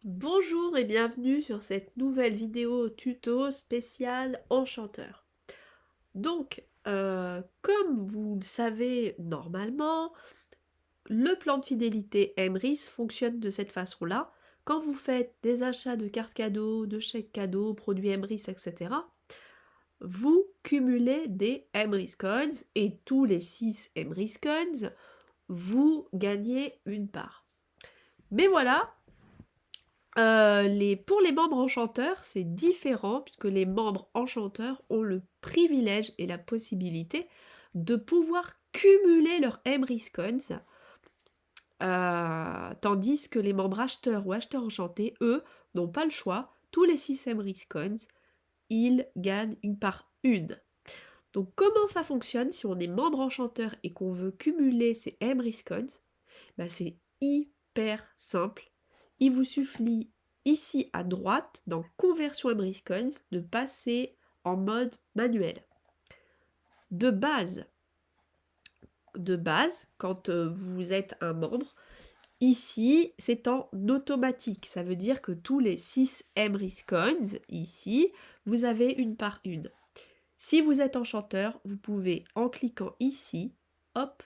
Bonjour et bienvenue sur cette nouvelle vidéo tuto spéciale enchanteur. Comme vous le savez normalement, le plan de fidélité Emrys fonctionne de cette façon-là. Quand vous faites des achats de cartes cadeaux, de chèques cadeaux, produits Emrys, etc., vous cumulez des Emrys Coins et tous les 6 Emrys Coins, vous gagnez une part. Mais voilà, pour les membres enchanteurs, c'est différent puisque les membres enchanteurs ont le privilège et la possibilité de pouvoir cumuler leurs Emrys Coins, tandis que les membres acheteurs ou acheteurs enchantés, eux, n'ont pas le choix. Tous les 6 Emrys Coins, ils gagnent une par une. Donc comment ça fonctionne si on est membre enchanteur et qu'on veut cumuler ces Emrys Coins? C'est hyper simple. Il vous suffit ici à droite, dans Conversion Emrys Coins, de passer en mode manuel. De base, quand vous êtes un membre, ici, c'est en automatique. Ça veut dire que tous les 6 Emrys Coins, ici, vous avez une par une. Si vous êtes enchanteur, vous pouvez, en cliquant ici, hop,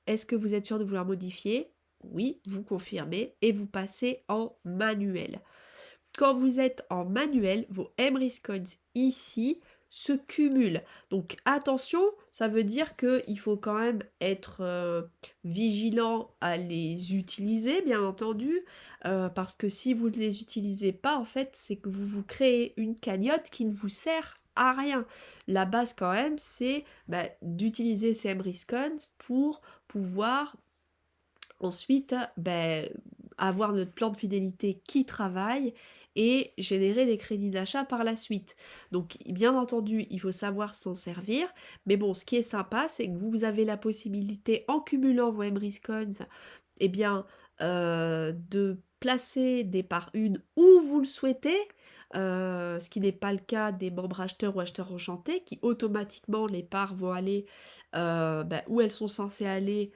est-ce que vous êtes sûr de vouloir modifier? Oui, vous confirmez et vous passez en manuel. Quand vous êtes en manuel, vos Emrys Coins ici se cumulent. Donc attention, ça veut dire qu'il faut quand même être vigilant à les utiliser, bien entendu, parce que si vous ne les utilisez pas, en fait, c'est que vous vous créez une cagnotte qui ne vous sert à rien. La base quand même, c'est d'utiliser ces Emrys Coins pour pouvoir ensuite avoir notre plan de fidélité qui travaille et générer des crédits d'achat par la suite. Donc bien entendu, il faut savoir s'en servir, mais bon, ce qui est sympa, c'est que vous avez la possibilité, en cumulant vos Emrys Coins, de placer des par une où vous le souhaitez, ce qui n'est pas le cas des membres acheteurs ou acheteurs enchantés, qui automatiquement les parts vont aller où elles sont censées aller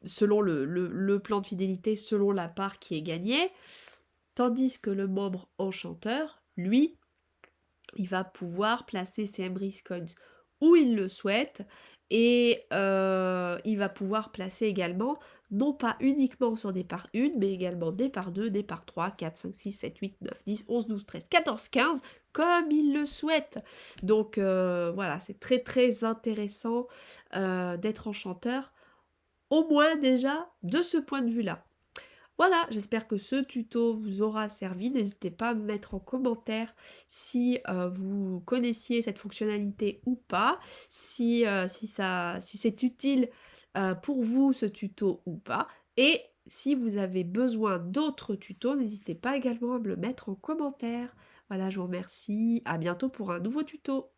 selon le plan de fidélité, selon la part qui est gagnée, tandis que le membre enchanteur, lui, il va pouvoir placer ses Emrys Coins où il le souhaite, et il va pouvoir placer également, non pas uniquement sur des parts 1, mais également des parts 2, des parts 3, 4, 5, 6, 7, 8, 9, 10, 11, 12, 13, 14, 15, comme il le souhaite. Donc voilà, c'est très très intéressant d'être enchanteur, au moins déjà de ce point de vue-là. Voilà, j'espère que ce tuto vous aura servi. N'hésitez pas à me mettre en commentaire si vous connaissiez cette fonctionnalité ou pas, si c'est utile pour vous ce tuto ou pas. Et si vous avez besoin d'autres tutos, n'hésitez pas également à me le mettre en commentaire. Voilà, je vous remercie. À bientôt pour un nouveau tuto.